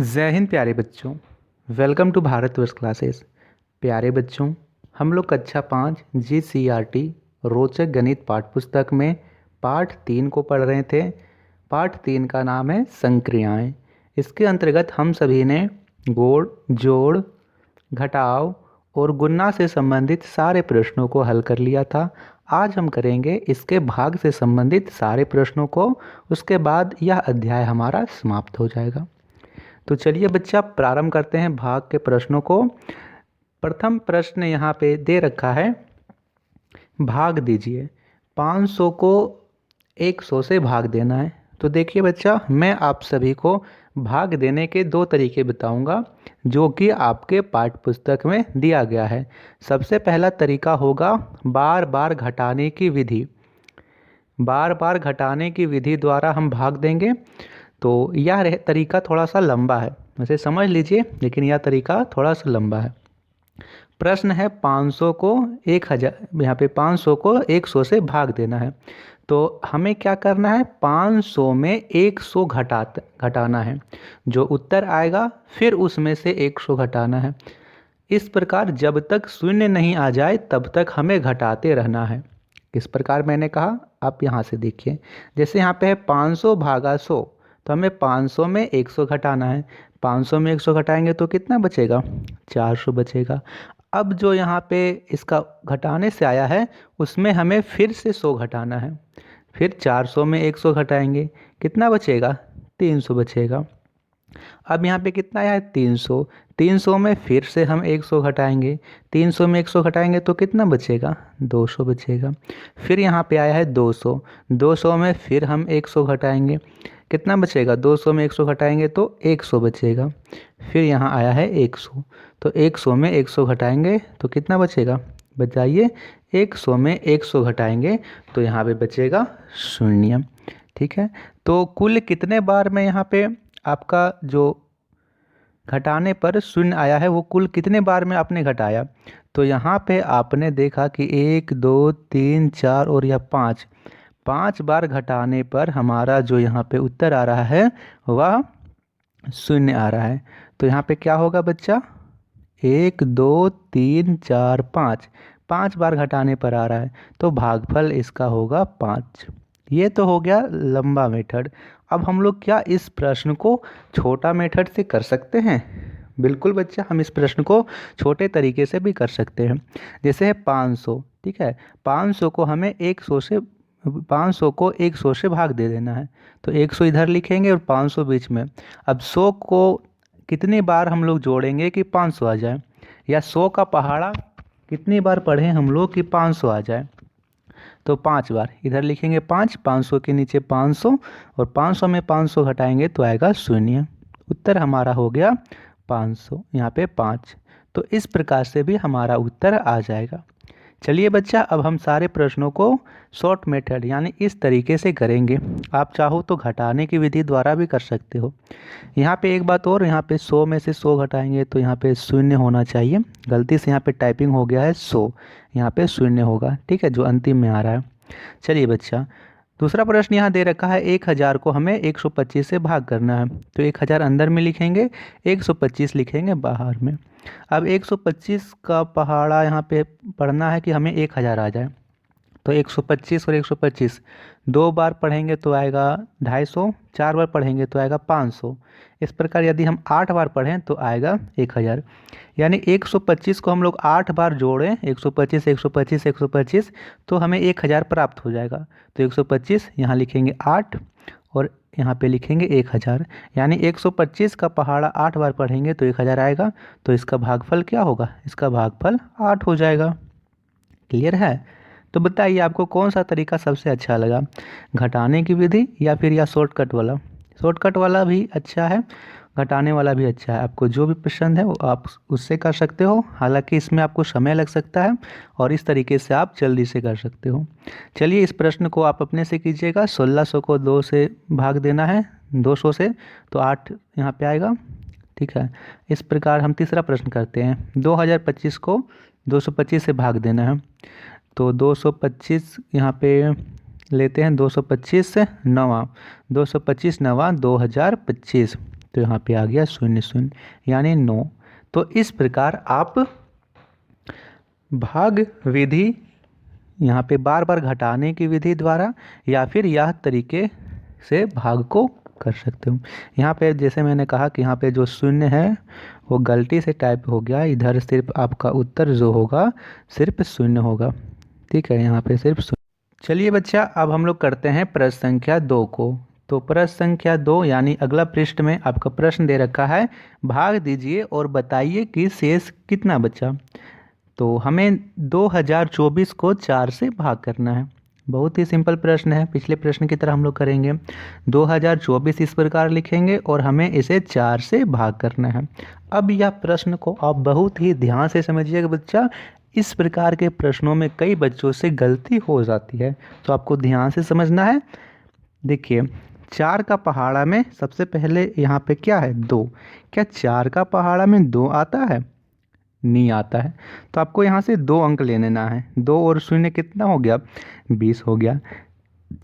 जय हिंद प्यारे बच्चों। Welcome to Bharatvarsh classes. प्यारे बच्चों, हम लोग कक्षा 5 GCRT रोचक गणित पाठ पुस्तक में पाठ 3 को पढ़ रहे थे। पाठ 3 का नाम है संक्रियाएं। इसके अंतर्गत हम सभी ने गोड़, जोड़, घटाव और गुणा से संबंधित सारे प्रश्नों को हल कर लिया था। आज हम करेंगे इसके भाग से संबंधित सारे प्रश्नों को। उसके बाद यह अध्याय हमारा समाप्त हो जाएगा। तो चलिए बच्चा, प्रारंभ करते हैं भाग के प्रश्नों को। प्रथम प्रश्न यहाँ पे दे रखा है, भाग दीजिए। 500 को 100 से भाग देना है। तो देखिए बच्चा, मैं आप सभी को भाग देने के दो तरीके बताऊंगा जो कि आपके पाठ्य पुस्तक में दिया गया है। सबसे पहला तरीका होगा बार बार घटाने की विधि। बार बार घटाने की विधि द्वारा हम भाग देंगे। तो यह तरीका थोड़ा सा लंबा है, वैसे समझ लीजिए, लेकिन यह तरीका थोड़ा सा लंबा है। प्रश्न है 500 को 1000, यहाँ पे 500 को 100 से भाग देना है। तो हमें क्या करना है, 500 में 100 घटाना है। जो उत्तर आएगा फिर उसमें से 100 घटाना है। इस प्रकार जब तक शून्य नहीं आ जाए तब तक हमें घटाते रहना है। किस प्रकार मैंने कहा, आप यहाँ से देखिए। जैसे यहाँ पे है 500 भागा 100, तो हमें 500 में 100 घटाना है। 500 में 100 घटाएंगे तो कितना बचेगा, 400 बचेगा। अब जो यहाँ पे इसका घटाने से आया है उसमें हमें फिर से 100 घटाना है। फिर 400 में 100 घटाएंगे, कितना बचेगा, 300 बचेगा। अब यहाँ पे कितना आया है, 300। 300 में फिर से हम 100 घटाएंगे। 300 में 100 घटाएंगे तो कितना बचेगा, 200 बचेगा। फिर यहाँ पे आया है 200। 200 में फिर हम 100 घटाएंगे, कितना बचेगा, 200 में 100 घटाएंगे तो 100 बचेगा। फिर यहाँ आया है 100, तो 100 में 100 घटाएंगे तो कितना बचेगा, बताइए। 100 में 100 घटाएंगे तो यहाँ पे बचेगा 0। ठीक है, तो कुल कितने बार में यहाँ पे आपका जो घटाने पर 0 आया है वो कुल कितने बार में आपने घटाया। तो यहाँ पे आपने देखा कि 1 2 3 4 और यह 5 बार घटाने पर हमारा जो यहाँ पे उत्तर आ रहा है वह 0 आ रहा है। तो यहाँ पे क्या होगा बच्चा, 1 2 3 4 5 बार घटाने पर आ रहा है, तो भागफल इसका होगा 5। ये तो हो गया लंबा मेथड। अब हम लोग क्या इस प्रश्न को छोटा मेथड से कर सकते हैं? बिल्कुल बच्चा, हम इस प्रश्न को छोटे तरीके से भी कर सकते हैं। जैसे है 500, ठीक है, 500 को हमें 500 को 100 से भाग दे देना है। तो 100 इधर लिखेंगे और 500 बीच में। अब 100 को कितनी बार हम लोग जोड़ेंगे कि 500 आ जाए, या 100 का पहाड़ा कितनी बार पढ़ें हम लोग कि 500 आ जाए। तो 5 बार इधर लिखेंगे, 500 के नीचे 500, और 500 में 500 घटाएंगे तो आएगा 0। उत्तर हमारा हो गया 500, यहाँ पे 5। तो इस प्रकार से भी हमारा उत्तर आ जाएगा। चलिए बच्चा, अब हम सारे प्रश्नों को शॉर्ट मेथड यानी इस तरीके से करेंगे। आप चाहो तो घटाने की विधि द्वारा भी कर सकते हो। यहाँ पे एक बात और, यहाँ पे 100 में से 100 घटाएंगे तो यहाँ पे 0 होना चाहिए। गलती से यहाँ पे टाइपिंग हो गया है 100, यहाँ पे 0 होगा, ठीक है, जो अंतिम में आ रहा है। चलिए बच्चा, दूसरा प्रश्न यहाँ दे रखा है 1000 को हमें 125 से भाग करना है। तो 1000 अंदर में लिखेंगे, 125 लिखेंगे बाहर में। अब 125 का पहाड़ा यहाँ पे पढ़ना है कि हमें 1000 आ जाए। तो 125 और 125 2 बार पढ़ेंगे तो आएगा 250, 4 बार पढ़ेंगे तो आएगा 500। इस प्रकार यदि हम 8 बार पढ़ें तो आएगा 1000। यानी 125 को हम लोग 8 बार जोड़ें, 125 125 125, तो हमें 1000 प्राप्त हो जाएगा। तो 125 यहाँ लिखेंगे 8 और यहाँ पे लिखेंगे 1000। यानी 125 का पहाड़ा 8 बार पढ़ेंगे तो 1000 आएगा। तो इसका भागफल क्या होगा, इसका भागफल 8 हो जाएगा। क्लियर है? तो बताइए आपको कौन सा तरीका सबसे अच्छा लगा, घटाने की विधि या फिर या शॉर्टकट वाला। शॉर्टकट वाला भी अच्छा है, घटाने वाला भी अच्छा है। आपको जो भी पसंद है वो आप उससे कर सकते हो। हालांकि इसमें आपको समय लग सकता है और इस तरीके से आप जल्दी से कर सकते हो। चलिए इस प्रश्न को आप अपने से कीजिएगा। 1600 को 2 से भाग देना है, 200 से, तो 8 यहाँ पे आएगा। ठीक है, इस प्रकार हम तीसरा प्रश्न करते हैं। 2025 को 225 से भाग देना है। तो 225 यहाँ पे लेते हैं, 225 से 9, 225 9 2025, तो यहाँ पे आ गया 0 0 यानी 9। तो इस प्रकार आप भाग विधि यहाँ पे बार बार घटाने की विधि द्वारा या फिर यह तरीके से भाग को कर सकते हो। यहाँ पे जैसे मैंने कहा कि यहाँ पे जो 0 है वो गलती से टाइप हो गया, इधर सिर्फ आपका उत्तर जो होगा सिर्फ 0 होगा। ठीक है, यहाँ पे सिर्फ 0। चलिए बच्चा, अब हम लोग करते हैं प्रश्न संख्या 2 को। तो प्रश्न संख्या 2 यानी अगला पृष्ठ में आपका प्रश्न दे रखा है, भाग दीजिए और बताइए कि शेष कितना बचा। तो हमें 2024 को 4 से भाग करना है। बहुत ही सिंपल प्रश्न है, पिछले प्रश्न की तरह हम लोग करेंगे। 2024 इस प्रकार लिखेंगे और हमें इसे 4 से भाग करना है। अब यह प्रश्न को आप बहुत ही ध्यान से समझिएगा बच्चा। इस प्रकार के प्रश्नों में कई बच्चों से गलती हो जाती है, तो आपको ध्यान से समझना है। देखिए, 4 का पहाड़ा में सबसे पहले यहाँ पे क्या है, 2। क्या 4 का पहाड़ा में 2 आता है? नहीं आता है। तो आपको यहाँ से 2 अंक ले लेना है। 2 और 0 कितना हो गया, 20 हो गया।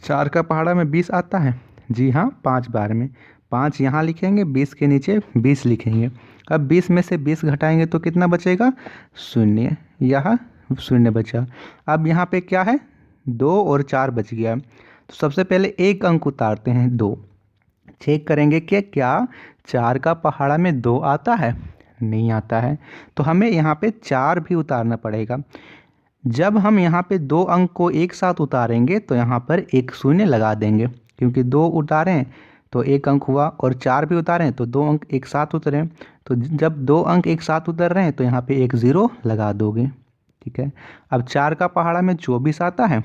4 का पहाड़ा में 20 आता है? जी हाँ, 5 बार में। 5 यहाँ लिखेंगे, 20 के नीचे 20 लिखेंगे। अब 20 में से 20 घटाएंगे तो कितना बचेगा, 0। यहाँ 0 बचा। अब यहाँ पे क्या है, 2 और 4 बच गया। तो सबसे पहले एक अंक उतारते हैं, 2। चेक करेंगे कि क्या 4 का पहाड़ा में 2 आता है? नहीं आता है। तो हमें यहाँ पे 4 भी उतारना पड़ेगा। जब हम यहाँ पे 2 अंक को एक साथ उतारेंगे तो यहाँ पर एक 0 लगा देंगे, क्योंकि 2 उतारें तो 1 अंक हुआ और 4 भी उतारें तो 2 अंक एक साथ उतरे। तो जब 2 अंक एक साथ उतर रहे हैं तो यहाँ पे एक 0 लगा दोगे। ठीक है। अब 4 का पहाड़ा में 24 आता है?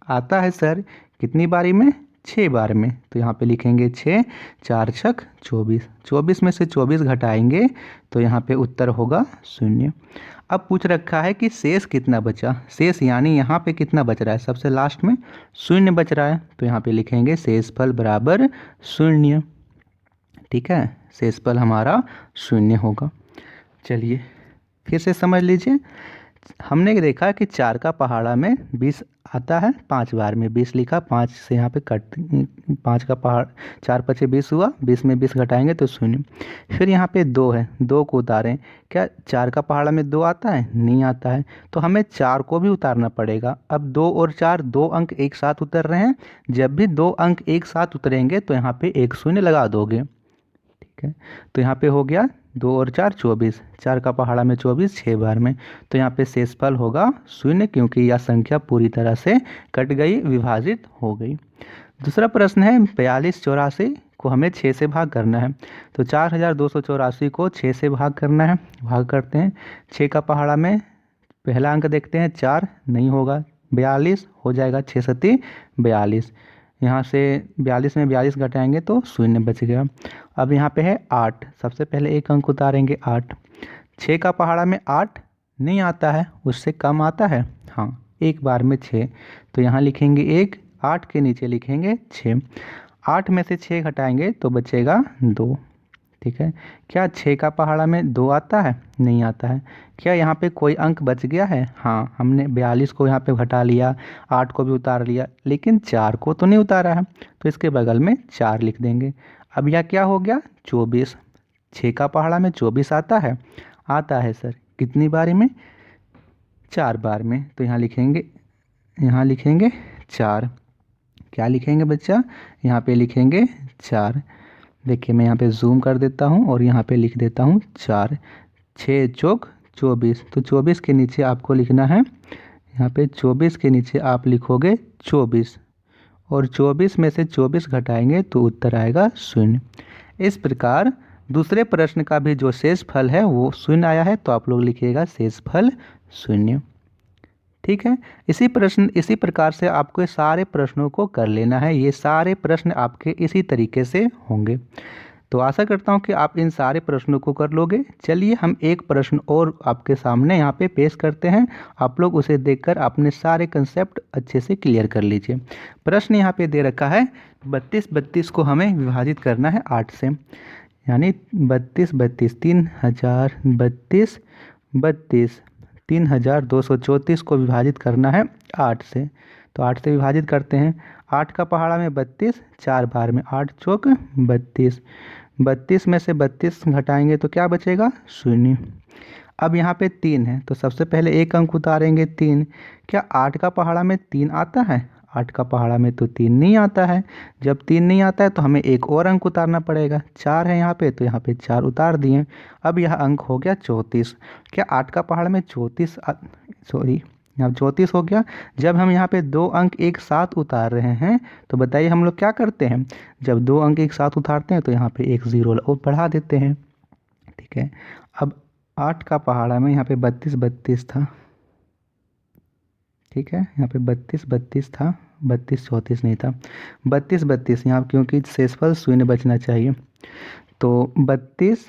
आता है सर। कितनी बारी में, 6 बार में। तो यहाँ पे लिखेंगे 6, 4 छक 24। 24 में से 24 घटाएंगे तो यहाँ पे उत्तर होगा 0। अब पूछ रखा है कि शेष कितना बचा। शेष यानी यहाँ पे कितना बच रहा है, सबसे लास्ट में 0 बच रहा है। तो यहाँ पे लिखेंगे शेषफल बराबर 0। ठीक है, शेषफल हमारा 0 होगा। चलिए फिर से समझ लीजिए। हमने देखा कि 4 का पहाड़ा में 20 आता है, 5 बार में 20 लिखा, 5 से यहाँ पे कट, 5 का पहाड़ 4 पचे 20 हुआ, 20 में 20 घटाएंगे तो 0। फिर यहाँ पे 2 है, 2 को उतारें। क्या 4 का पहाड़ा में 2 आता है? नहीं आता है। तो हमें 4 को भी उतारना पड़ेगा। अब 2 और 4 2 अंक एक साथ उतर रहे हैं। जब भी 2 अंक एक साथ उतरेंगे तो यहाँ पे एक 0 लगा दोगे। ठीक है, तो यहाँ पे हो गया 2 और 4 24। 4 का पहाड़ा में 24, 6 बार में। तो यहाँ पे शेषफल होगा 0, क्योंकि यह संख्या पूरी तरह से कट गई, विभाजित हो गई। दूसरा प्रश्न है 4284 को हमें 6 से भाग करना है। तो 4284 को 6 से भाग करना है। भाग करते हैं। 6 का पहाड़ा में पहला अंक देखते हैं, 4 नहीं होगा, 42 हो जाएगा, 6 सती 42। यहाँ से 42 में 42 घटाएंगे तो 0 बच गया। अब यहाँ पे है 8, सबसे पहले एक अंक उतारेंगे, 8। 6 का पहाड़ा में 8 नहीं आता है, उससे कम आता है, हाँ, एक बार में 6। तो यहाँ लिखेंगे 1, 8 के नीचे लिखेंगे 6। 8 में से 6 घटाएंगे तो बचेगा 2। ठीक है। क्या 6 का पहाड़ा में 2 आता है? नहीं आता है। क्या यहाँ पे कोई अंक बच गया है? हाँ, हमने 42 को यहाँ पे घटा लिया, 8 को भी उतार लिया, लेकिन 4 को तो नहीं उतारा है। तो इसके बगल में 4 लिख देंगे। अब यह क्या हो गया, 24। 6 का पहाड़ा में 24 आता है? आता है सर। कितनी बारी में? 4 बार में। तो यहाँ लिखेंगे 4। क्या लिखेंगे बच्चा, यहाँ पे लिखेंगे 4। देखिए मैं यहाँ पे जूम कर देता हूँ और यहाँ पे लिख देता हूँ 4। 6 चौक 24। तो 24 के नीचे आपको लिखना है, यहाँ पे 24 के नीचे आप लिखोगे 24, और 24 में से 24 घटाएंगे तो उत्तर आएगा 0। इस प्रकार दूसरे प्रश्न का भी जो शेषफल है वो 0 आया है, तो आप लोग लिखिएगा शेषफल 0। ठीक है। इसी प्रकार से आपको सारे प्रश्नों को कर लेना है। ये सारे प्रश्न आपके इसी तरीके से होंगे। तो आशा करता हूँ कि आप इन सारे प्रश्नों को कर लोगे। चलिए हम एक प्रश्न और आपके सामने यहाँ पे पेश करते हैं। आप लोग उसे देखकर अपने सारे कंसेप्ट अच्छे से क्लियर कर लीजिए। प्रश्न यहाँ पे दे रखा है 32 को हमें विभाजित करना है 8 से, यानी 32 32 को विभाजित करना है 8 से। तो 8 से विभाजित करते हैं। 8 का पहाड़ा में 32, 4 बार में 8 चौक 32। 32 में से 32 घटाएंगे तो क्या बचेगा? शून्य। अब यहाँ पे 3 है तो सबसे पहले एक अंक उतारेंगे 3। क्या 8 का पहाड़ा में 3 आता है? 8 का पहाड़ा में तो 3 नहीं आता है। जब 3 नहीं आता है तो हमें एक और अंक उतारना पड़ेगा। 4 है यहाँ पे तो यहाँ पे 4 उतार दिए। अब यह अंक हो गया 34। क्या 8 का पहाड़ में 34 सॉरी यहाँ 34 हो गया। जब हम यहाँ पे दो अंक एक साथ उतार रहे हैं तो बताइए हम लोग क्या करते हैं? जब दो अंक एक साथ उतारते हैं तो यहाँ पे एक ज़ीरो और बढ़ा देते हैं। ठीक है। अब 8 का पहाड़ा में यहाँ पे 32 32 था। ठीक है, यहाँ पे 32 32 था, 32 34 नहीं था। 32 32 यहाँ क्योंकि शेषफल शून्य बचना चाहिए तो 32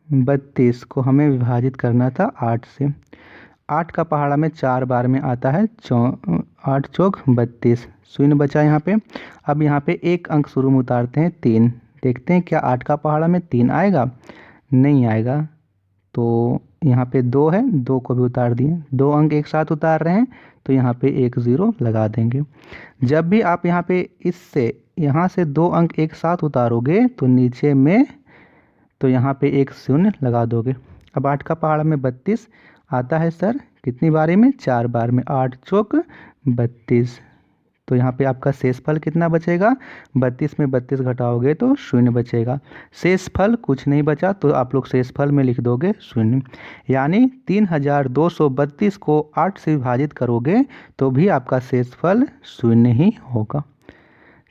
32 को हमें विभाजित करना था 8 से। 8 का पहाड़ा में 4 बार में आता है 8 चौक 32, शून्य बचा यहाँ पे। अब यहाँ पे एक अंक शुरू में उतारते हैं 3। देखते हैं क्या 8 का पहाड़ा में 3 आएगा? नहीं आएगा। तो यहाँ पे 2 है, 2 को भी उतार दिए। दो अंक एक साथ उतार रहे हैं तो यहाँ पे एक ज़ीरो लगा देंगे। जब भी आप यहाँ पे यहाँ से दो अंक एक साथ उतारोगे तो नीचे में तो यहाँ पे एक शून्य लगा दोगे। अब 8 का पहाड़ा में 32 आता है सर कितनी बारी में? 4 बार में। 8 चौक 32 तो यहाँ पे आपका शेषफल कितना बचेगा? 32 में 32 घटाओगे तो शून्य बचेगा। शेषफल कुछ नहीं बचा तो आप लोग शेषफल में लिख दोगे शून्य। यानी 3232 को 8 से विभाजित करोगे तो भी आपका शेषफल शून्य ही होगा।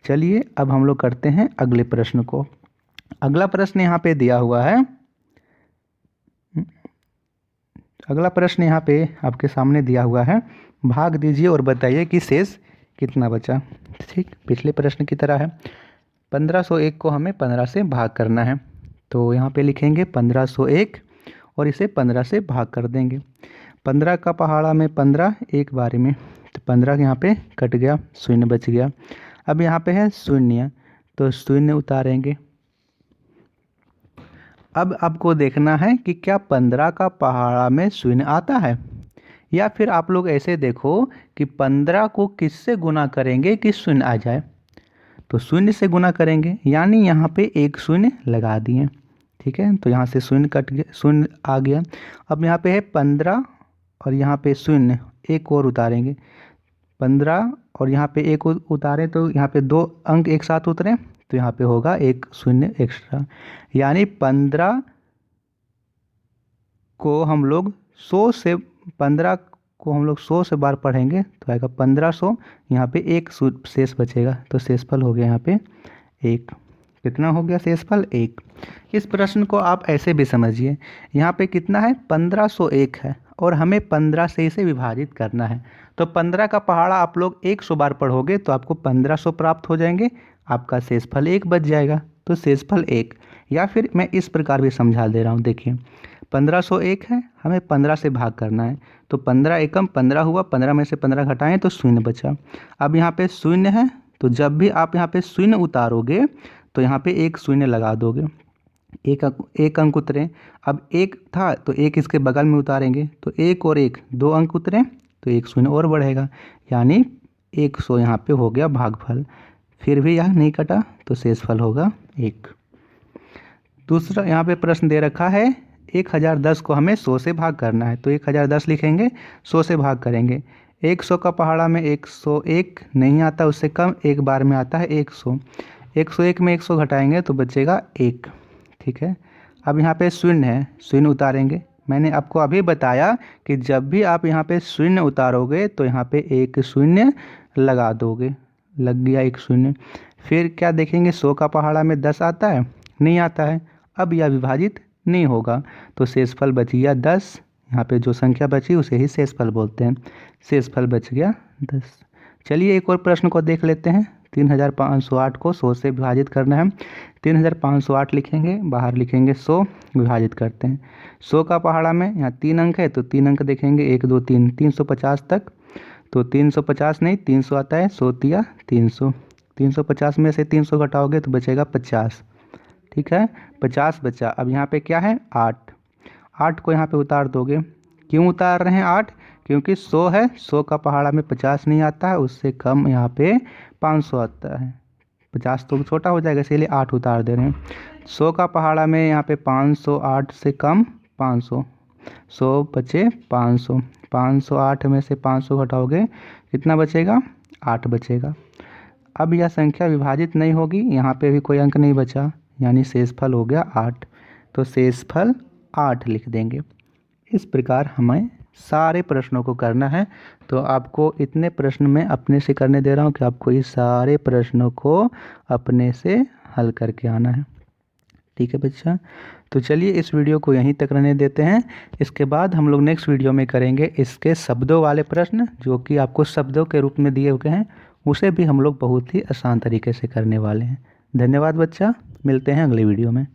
चलिए अब हम लोग करते हैं अगले प्रश्न को। अगला प्रश्न यहाँ पे दिया हुआ है। अगला प्रश्न यहाँ पे आपके सामने दिया हुआ है। भाग दीजिए और बताइए कि शेष कितना बचा। ठीक, पिछले प्रश्न की तरह है। 1501 को हमें 15 से भाग करना है तो यहाँ पे लिखेंगे 1501 और इसे 15 से भाग कर देंगे। 15 का पहाड़ा में 15 एक बारी में तो 15 यहाँ पे कट गया, शून्य बच गया। अब यहाँ पे है शून्य तो शून्य उतारेंगे। अब आपको देखना है कि क्या 15 का पहाड़ा में शून्य आता है, या फिर आप लोग ऐसे देखो कि 15 को किससे गुना करेंगे कि शून्य आ जाए। तो शून्य से गुना करेंगे यानी यहाँ पे एक शून्य लगा दिए। ठीक है, तो यहाँ से शून्य कट गया, शून्य आ गया। अब यहाँ पे है 15 और यहाँ पे शून्य, एक और उतारेंगे। 15 और यहाँ पे एक उतारे तो यहाँ पे दो अंक एक साथ उतरे तो यहाँ पे होगा एक शून्य एक्स्ट्रा। यानी 15 को हम लोग 100 से 15 को हम लोग 100 से बार पढ़ेंगे तो आएगा 1500। यहाँ पे एक शेष बचेगा तो शेषफल हो गया यहाँ पे एक। कितना हो गया शेषफल? एक। इस प्रश्न को आप ऐसे भी समझिए, यहाँ पे कितना है? 1501 है और हमें 15 से इसे विभाजित करना है। तो 15 का पहाड़ा आप लोग 100 बार पढ़ोगे तो आपको 1500 प्राप्त हो जाएंगे, आपका शेषफल एक बच जाएगा तो शेषफल एक। या फिर मैं इस प्रकार भी समझा दे रहा हूँ, देखिए 1501 है, हमें 15 से भाग करना है तो 15 एकम 15 हुआ, 15 में से 15 घटाएं तो शून्य बचा। अब यहाँ पे शून्य है तो जब भी आप यहाँ पे शून्य उतारोगे तो यहाँ पे एक शून्य लगा दोगे, एक अंक उतरे। अब एक था तो एक इसके बगल में उतारेंगे तो एक और एक, दो अंक उतरे तो एक शून्य और बढ़ेगा, यानी 100 यहाँ पे हो गया भागफल। फिर भी यह नहीं कटा तो शेषफल होगा एक। दूसरा यहाँ पे प्रश्न दे रखा है 1010 को हमें 100 से भाग करना है तो 1010 लिखेंगे, 100 से भाग करेंगे। 100 का पहाड़ा में 101 नहीं आता, उससे कम एक बार में आता है 100। 101 में 100 घटाएंगे तो बचेगा एक। ठीक है, अब यहाँ पे शून्य है, शून्य उतारेंगे। मैंने आपको अभी बताया कि जब भी आप यहाँ पे शून्य उतारोगे तो यहाँ पे एक शून्य लगा दोगे, लग गया एक शून्य। फिर क्या देखेंगे 100 का पहाड़ा में 10 आता है? नहीं आता है। अब यह विभाजित नहीं होगा तो शेषफल बच गया 10। यहाँ पे जो संख्या बची उसे ही शेषफल बोलते हैं, शेषफल बच गया 10। चलिए एक और प्रश्न को देख लेते हैं। 3508 को 100 से विभाजित करना है। 3508 लिखेंगे, बाहर लिखेंगे 100, विभाजित करते हैं। 100 का पहाड़ा में यहाँ 3 अंक है तो 3 अंक देखेंगे 1 2 3, 350 तक। तो 350 नहीं 300 आता है, 100 तिया 300। 350 में से 300 घटाओगे तो बचेगा 50। ठीक है, 50 बचा। अब यहाँ पे क्या है? 8। 8 को यहाँ पे उतार दोगे। क्यों उतार रहे हैं 8? क्योंकि 100 है, 100 का पहाड़ा में 50 नहीं आता है, उससे कम यहाँ पे 500 आता है। 50 तो छोटा हो जाएगा इसीलिए 8 उतार दे रहे हैं। 100 का पहाड़ा में यहाँ पे 508 से कम 500, 100 बचे 500, 508 में से 500 घटाओगे कितना बचेगा, 8 बचेगा। अब यह संख्या विभाजित नहीं होगी, यहाँ पे भी कोई अंक नहीं बचा, यानी शेषफल हो गया 8, तो शेषफल 8 लिख देंगे। इस प्रकार हमें सारे प्रश्नों को करना है। तो आपको इतने प्रश्न मैं अपने से करने दे रहा हूँ कि आपको इस सारे प्रश्नों को अपने से हल करके आना है। ठीक है बच्चा, तो चलिए इस वीडियो को यहीं तक रहने देते हैं। इसके बाद हम लोग नेक्स्ट वीडियो में करेंगे इसके शब्दों वाले प्रश्न, जो कि आपको शब्दों के रूप में दिए हुए हैं, उसे भी हम लोग बहुत ही आसान तरीके से करने वाले हैं। धन्यवाद बच्चा, मिलते हैं अगले वीडियो में।